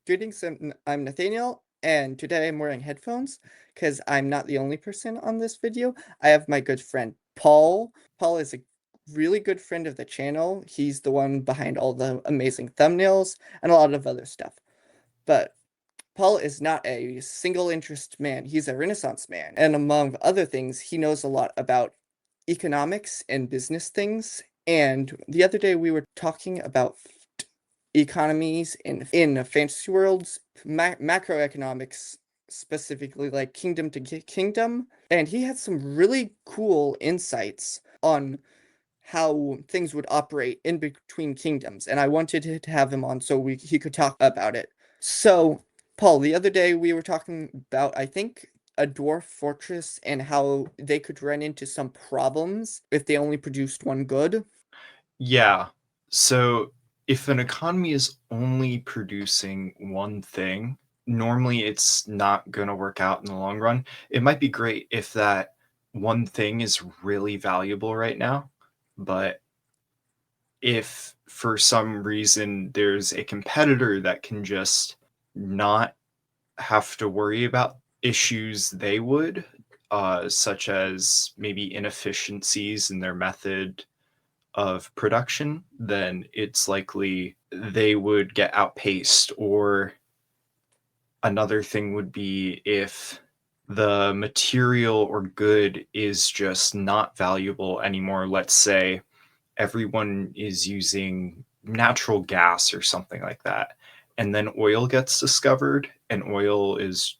Greetings, I'm Nathaniel, and today I'm wearing headphones because I'm not the only person on this video. I have my good friend Paul. Paul is a really good friend of the channel. He's the one behind all the amazing thumbnails and a lot of other stuff. But Paul is not a single interest man. He's a Renaissance man. And among other things, he knows a lot about economics and business things. And the other day we were talking about economies in fantasy worlds, macroeconomics specifically, like kingdom to kingdom, and he had some really cool insights on how things would operate in between kingdoms, and I wanted to have him on so he could talk about it. So, Paul, the other day we were talking about, I think, a dwarf fortress and how they could run into some problems if they only produced one good. Yeah. So if an economy is only producing one thing, normally it's not going to work out in the long run. It might be great if that one thing is really valuable right now, but if for some reason there's a competitor that can just not have to worry about issues they would, such as maybe inefficiencies in their method of production, then it's likely they would get outpaced. Or another thing would be if the material or good is just not valuable anymore. Let's say everyone is using natural gas or something like that. And then oil gets discovered, and oil is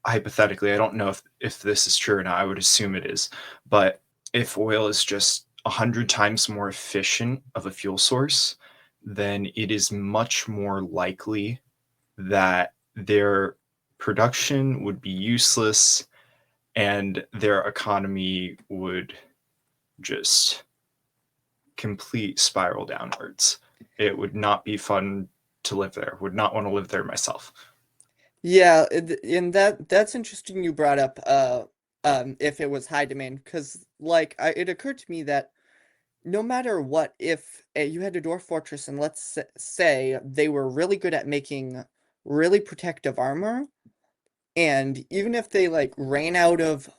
hypothetically, I don't know if this is true or not. I would assume it is. But if oil is just 100 times more efficient of a fuel source, then it is much more likely that their production would be useless and their economy would just complete spiral downwards. It would not be fun to live there. Would not want to live there myself. Yeah, and that's interesting you brought up if it was high demand, because it occurred to me that no matter what, if you had a dwarf fortress and let's say they were really good at making really protective armor, and even if they like ran out of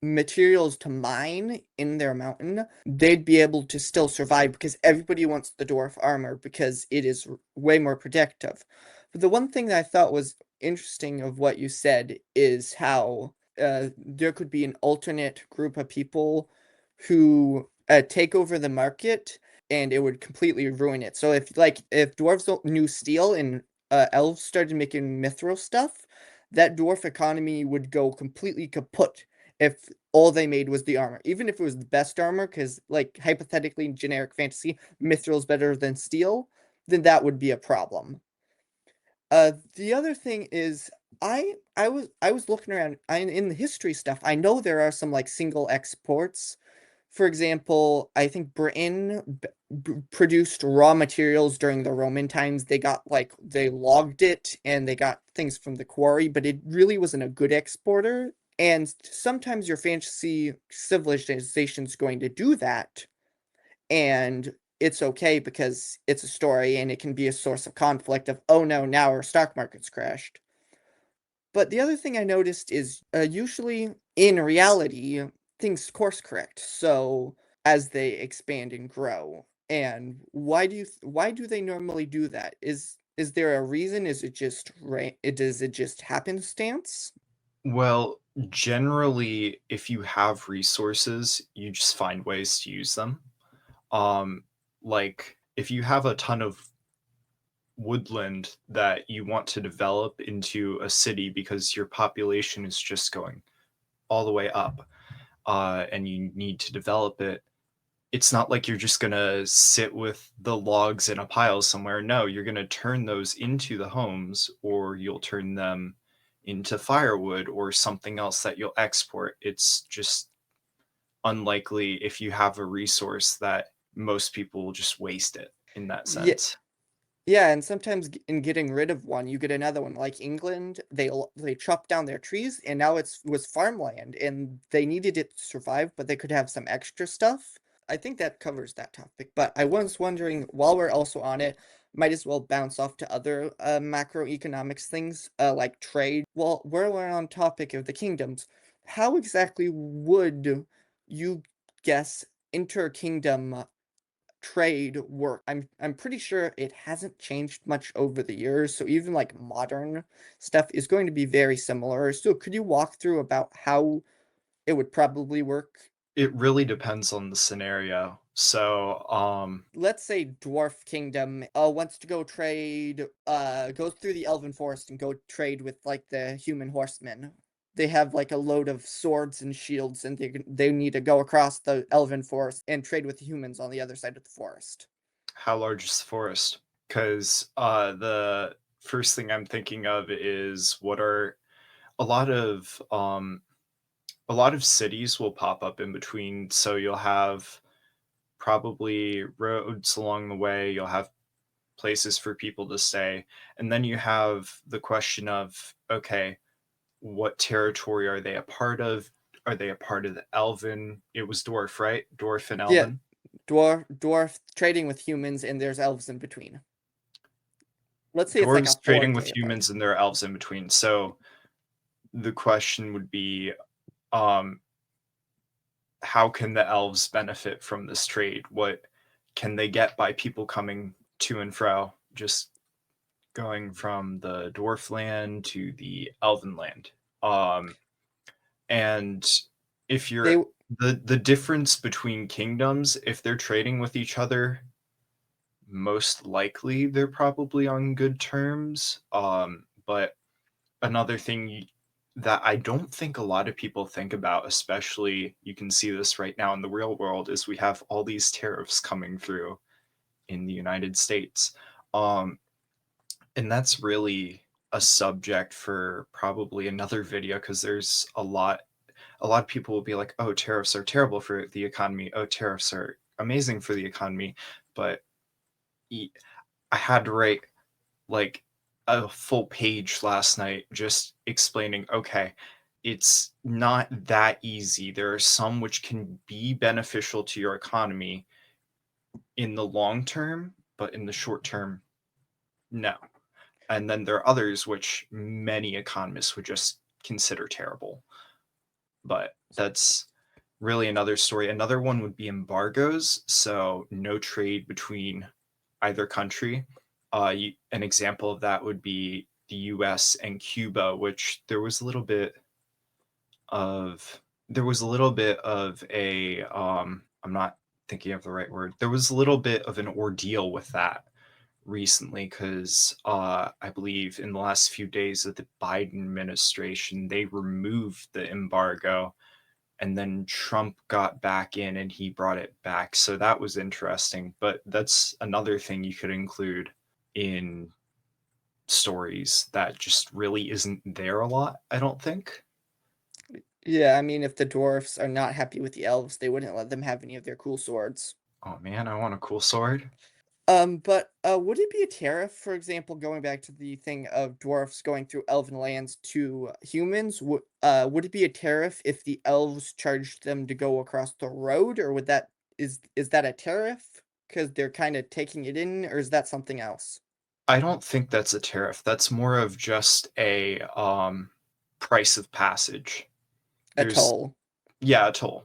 materials to mine in their mountain, they'd be able to still survive because everybody wants the dwarf armor because it is way more protective. But the one thing that I thought was interesting of what you said is how there could be an alternate group of people who take over the market and it would completely ruin it. So if dwarves knew steel and elves started making mithril stuff, that dwarf economy would go completely kaput if all they made was the armor. Even if it was the best armor, because like hypothetically in generic fantasy, mithril is better than steel, then that would be a problem. The other thing is I was looking around in the history stuff. I know there are some like single exports. For example, I think Britain produced raw materials during the Roman times. They logged it and they got things from the quarry, but it really wasn't a good exporter. And sometimes your fantasy civilization's going to do that, and it's okay because it's a story and it can be a source of conflict of, oh no, now our stock market's crashed. But the other thing I noticed is usually in reality, things course correct. So as they expand and grow. And why do they normally do that? Is there a reason? Is it just does it just happenstance? Well, generally, if you have resources, you just find ways to use them. Um, like if you have a ton of woodland that you want to develop into a city because your population is just going all the way up, and you need to develop it, it's not like you're just gonna sit with the logs in a pile somewhere. No, you're gonna turn those into the homes, or you'll turn them into firewood or something else that you'll export. It's just unlikely if you have a resource that most people will just waste it in that Yeah, sense. yeah, and sometimes in getting rid of one, you get another one. Like England, they chopped down their trees, and now it's was farmland, and they needed it to survive, but they could have some extra stuff. I think that covers that topic. But I was wondering, while we're also on it, might as well bounce off to other macroeconomics things like trade. Well, while we're on topic of the kingdoms, how exactly would you guess inter-kingdom trade work? I'm pretty sure it hasn't changed much over the years, so even like modern stuff is going to be very similar. So could you walk through about how it would probably work? It really depends on the scenario. So, Let's say Dwarf Kingdom wants to go trade, goes through the Elven Forest and go trade with like the human horsemen. They have like a load of swords and shields, and they need to go across the Elven Forest and trade with the humans on the other side of the forest. how large is the forest? Because the first thing I'm thinking of is what are a lot of a lot of cities will pop up in between. So you'll have probably roads along the way. You'll have places for people to stay, and then you have the question of okay, what territory are they a part of? Are they a part of the Elven? It was dwarf, right? Dwarf and Yeah, Elven. dwarf trading with humans, and there's elves in between. Let's say it's like a Dwarves trading with 4K apart. humans and there are elves in between. So the question would be, um, how can the elves benefit from this trade? What can they get by people coming to and fro, just going from the dwarf land to the elven land? Um, and if They you're the difference between kingdoms, if they're trading with each other, most likely they're probably on good terms. But another thing that I don't think a lot of people think about, especially you can see this right now in the real world, is we have all these tariffs coming through in the United States. Um, and that's really a subject for probably another video because there's a lot of people will be like, oh, tariffs are terrible for the economy. Oh, tariffs are amazing for the economy. But I had to write like a full page last night just explaining okay, it's not that easy. There are some which can be beneficial to your economy in the long term, but in the short term, no. And then there are others which many economists would just consider terrible. But that's really another story. Another one would be embargoes. So, no trade between either country. An example of that would be the US and Cuba, which there was a little bit of a I'm not thinking of the right word. There was a little bit of an ordeal with that recently because I believe in the last few days of the Biden administration, they removed the embargo and then Trump got back in and he brought it back. So that was interesting. But that's another thing you could include in stories that just really isn't there a lot, I don't think. Yeah, I mean, if the dwarfs are not happy with the elves, they wouldn't let them have any of their cool swords. Oh man, I want a cool sword. But would it be a tariff, for example, going back to the thing of dwarfs going through elven lands to humans? Would it be a tariff if the elves charged them to go across the road, or would that is that a tariff because they're kind of taking it in, or is that something else? I don't think that's a tariff. That's more of just a price of passage. A There's toll. yeah, a toll.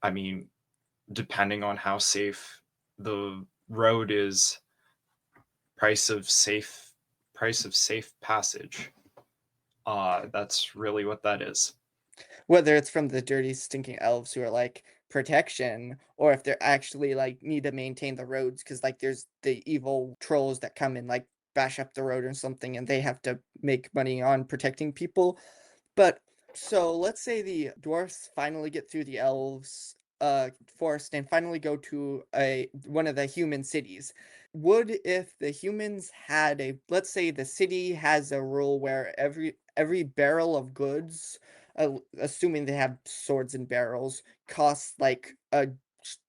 I mean, depending on how safe the road is, price of safe price of safe passage. That's really what that is. Whether it's from the dirty, stinking elves who are like protection, or if they're actually like need to maintain the roads because like there's the evil trolls that come and like bash up the road or something, and they have to make money on protecting people. But so let's say the dwarfs finally get through the elves forest and finally go to a one of the human cities. Would if the humans had a let's say the city has a rule where every barrel of goods, assuming they have swords and barrels, costs like a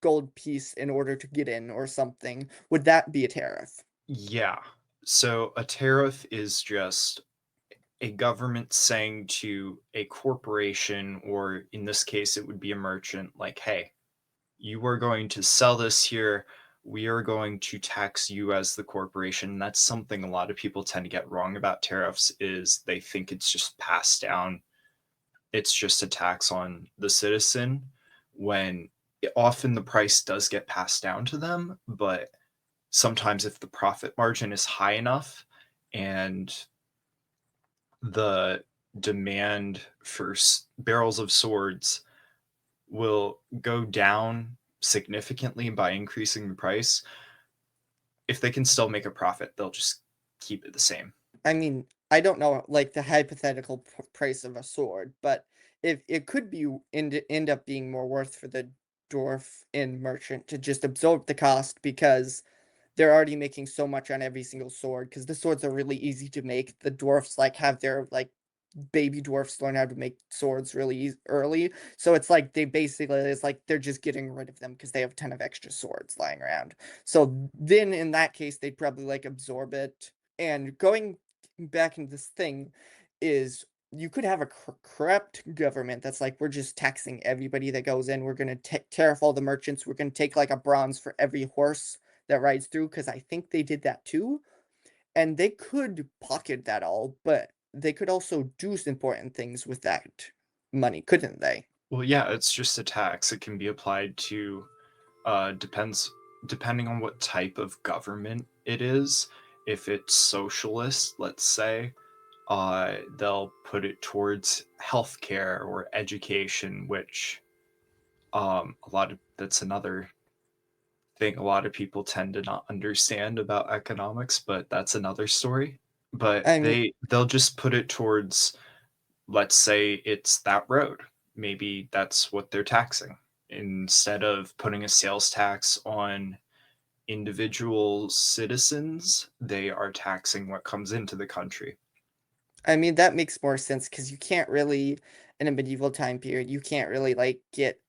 gold piece in order to get in or something. Would that be a tariff? Yeah. So a tariff is just a government saying to a corporation, or in this case, it would be a merchant, like, hey, you are going to sell this here. we are going to tax you as the corporation. That's something a lot of people tend to get wrong about tariffs is they think it's just passed down. It's just a tax on the citizen when often the price does get passed down to them, but sometimes if the profit margin is high enough and the demand for barrels of swords will go down significantly by increasing the price, if they can still make a profit, they'll just keep it the same. I mean, I don't know like the hypothetical price of a sword, but if it could be end up being more worth for the dwarf and merchant to just absorb the cost because they're already making so much on every single sword because the swords are really easy to make. The dwarfs like have their like baby dwarfs learn how to make swords really early. So it's like they basically it's like they're just getting rid of them because they have a ton of extra swords lying around. So then in that case they'd probably like absorb it. And going back into this thing is you could have a corrupt government that's like we're just taxing everybody that goes in. We're going to tariff all the merchants. We're going to take like a bronze for every horse that rides through because I think they did that too. And they could pocket that all, but they could also do some important things with that money, couldn't they? Well, yeah, it's just a tax. It can be applied to depends depending on what type of government it is. If it's socialist, let's say, they'll put it towards healthcare or education, which a lot of that's another thing a lot of people tend to not understand about economics, but that's another story. But I mean, they'll just put it towards, let's say it's that road. Maybe that's what they're taxing instead of putting a sales tax on individual citizens, they are taxing what comes into the country. that makes more sense because you can't really, in a medieval time period, you can't really like get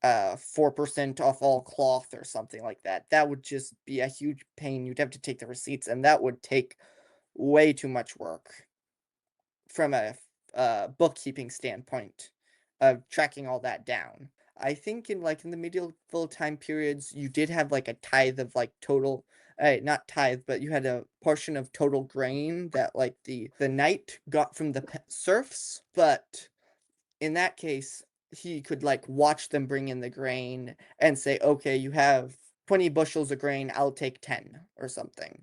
4% off all cloth or something like that. That would just be a huge pain. You'd have to take the receipts, and that would take way too much work from a bookkeeping standpoint of tracking all that down. I think in the medieval time periods, you did have like a tithe of like total, not tithe, but you had a portion of total grain that like the knight got from the serfs. But in that case, he could like watch them bring in the grain and say, okay, you have 20 bushels of grain, I'll take 10 or something,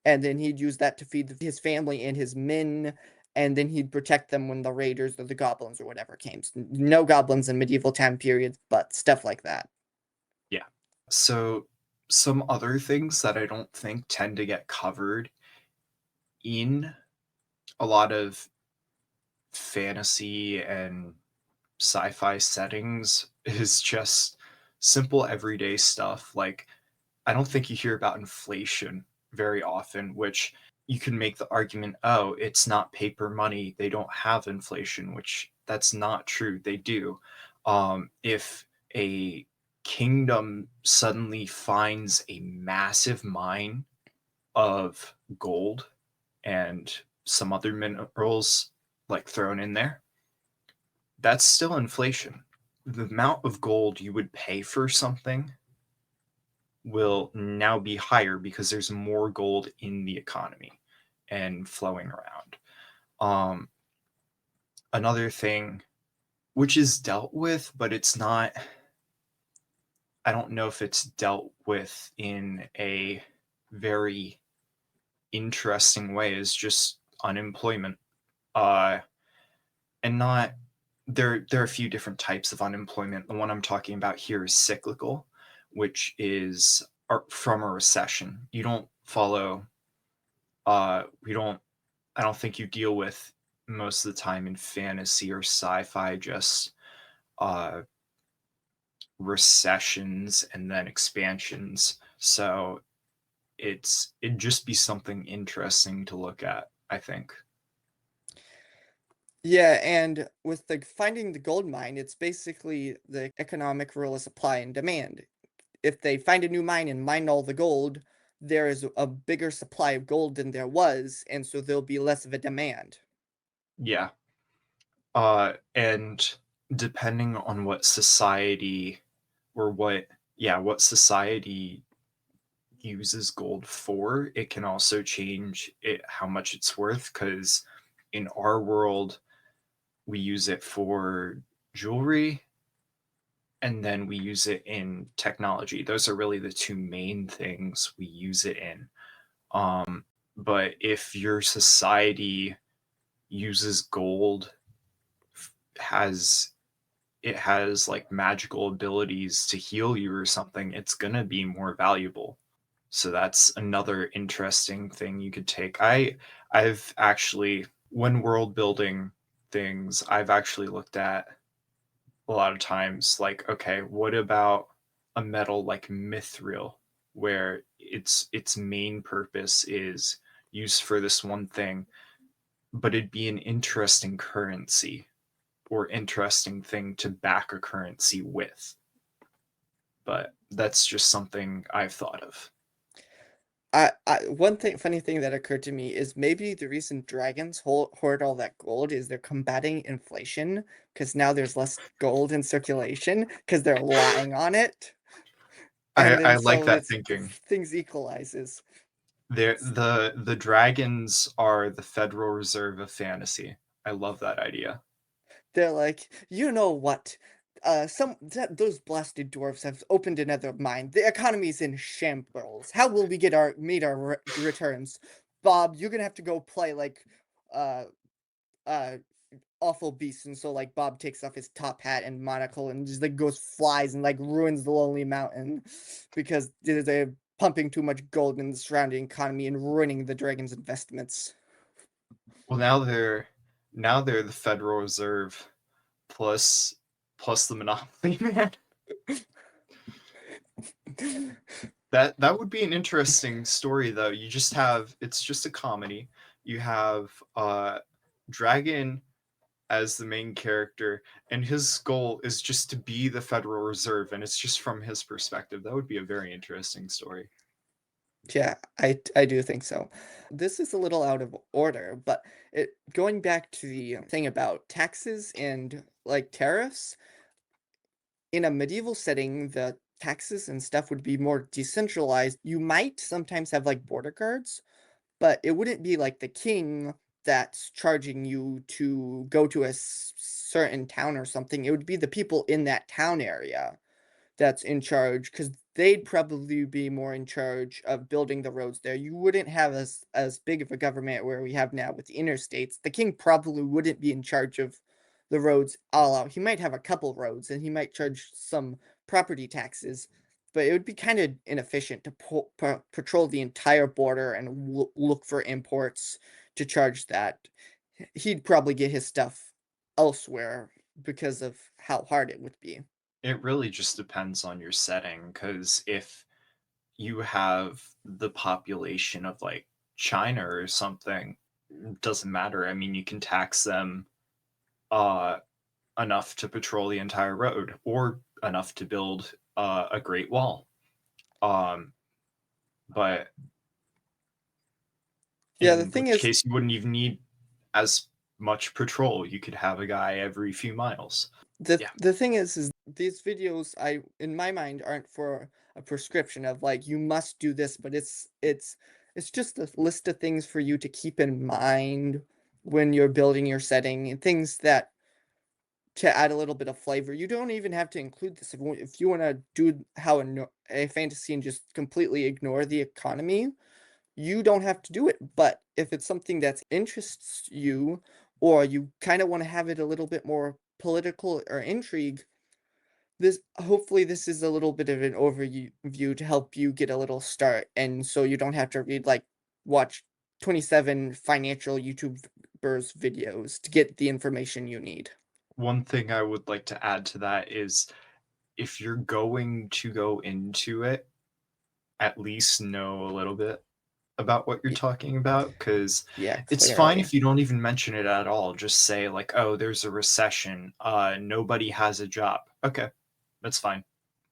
and then he'd use that to feed his family and his men, and then he'd protect them when the raiders or the goblins or whatever came. No goblins in medieval time periods, but stuff like that. Yeah. So some other things that I don't think tend to get covered in a lot of fantasy and sci-fi settings is just simple everyday stuff. Like I don't think you hear about inflation very often, which you can make the argument, oh, it's not paper money. They don't have inflation, which that's not true. They do. If a kingdom suddenly finds a massive mine of gold and some other minerals like thrown in there, that's still inflation. The amount of gold you would pay for something will now be higher because there's more gold in the economy and flowing around. Um, Another thing, which is dealt with, but it's not, I don't know if it's dealt with in a very interesting way, is just unemployment. Uh, and not, there are a few different types of unemployment. The one I'm talking about here is cyclical, which is from a recession. You don't follow we don't I don't think you deal with most of the time in fantasy or sci-fi just uh recessions and then expansions. So it'd just be something interesting to look at, I think. Yeah, and with the finding the gold mine, it's basically the economic rule of supply and demand. If they find a new mine and mine all the gold, there is a bigger supply of gold than there was, and so there'll be less of a demand. Yeah. And depending on what society or what, yeah, what society uses gold for, it can also change it how much it's worth. Because in our world, we use it for jewelry, and then we use it in technology. Those are really the two main things we use it in. But if your society uses gold, has it has like magical abilities to heal you or something, it's gonna be more valuable. So that's another interesting thing you could take. I've actually, when world building things, I've actually looked at a lot of times like, okay, what about a metal like mithril, where its main purpose is used for this one thing, but it'd be an interesting currency or interesting thing to back a currency with. But that's just something I've thought of. One thing, funny thing that occurred to me is maybe the reason dragons hoard all that gold is they're combating inflation because now there's less gold in circulation because they're lying on it, and then I like so that it's thinking. things equalizes. The dragons are the Federal Reserve of fantasy. I love that idea. They're like, you know what? Those blasted dwarves have opened another mine. The economy's in shambles. How will we get our meet our returns? Bob, you're gonna have to go play like uh uh awful beasts, and so like Bob takes off his top hat and monocle and just like goes flies and like ruins the lonely mountain because they're pumping too much gold in the surrounding economy and ruining the dragon's investments. Well, now they're the Federal Reserve plus plus the Monopoly Man. That would be an interesting story though. You just have it's just a comedy. You have Dragon as the main character, and his goal is just to be the Federal Reserve, and it's just from his perspective. That would be a very interesting story. Yeah, I do think so. This is a little out of order, but going back to the thing about taxes and like tariffs, in a medieval setting, the taxes and stuff would be more decentralized. You might sometimes have like border guards, but it wouldn't be like the king that's charging you to go to a certain town or something. It would be the people in that town area that's in charge, because they'd probably be more in charge of building the roads there. You wouldn't have as big of a government where we have now with the interstates. The king probably wouldn't be in charge of the roads all out. He might have a couple roads and he might charge some property taxes, but it would be kind of inefficient to patrol the entire border and look for imports to charge that. He'd probably get his stuff elsewhere because of how hard it would be. It really just depends on your setting, because if you have the population of like China or something, it doesn't matter. I mean, you can tax them uh enough to patrol the entire road or enough to build a great wall. Um, but Yeah, the in thing which is, case you wouldn't even need as much patrol. You could have a guy every few miles. Yeah. the thing is these videos I in my mind aren't for a prescription of like you must do this, but it's just a list of things for you to keep in mind when you're building your setting and things that to add a little bit of flavor. You don't even have to include this if you want to do how a fantasy and just completely ignore the economy. You don't have to do it, but if it's something that interests you or you kind of want to have it a little bit more political or intrigue, this hopefully this is a little bit of an overview to help you get a little start, and so you don't have to watch 27 financial YouTubers videos to get the information you need. One thing I would like to add to that is, if you're going to go into it, at least know a little bit about what you're Y- talking about, because Yeah, it's fine clearly. if you don't even mention it at all. Just say like, oh, there's a recession, nobody has a job. Okay, that's fine.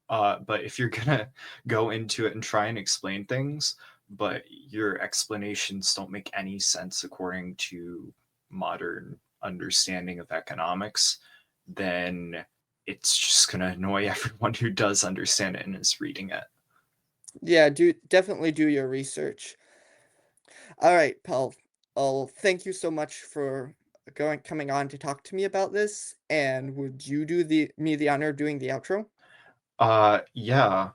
But if you're gonna go into it and try and explain things, but your explanations don't make any sense according to modern understanding of economics, then it's just gonna annoy everyone who does understand it and is reading it. Yeah, do definitely do your research. All right, Paul. Well, thank you so much for coming on to talk to me about this. And would you do the honor of doing the outro? Yeah.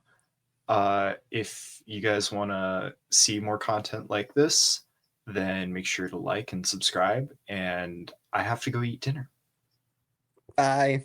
If you guys want to see more content like this, then make sure to like and subscribe. And I have to go eat dinner. Bye.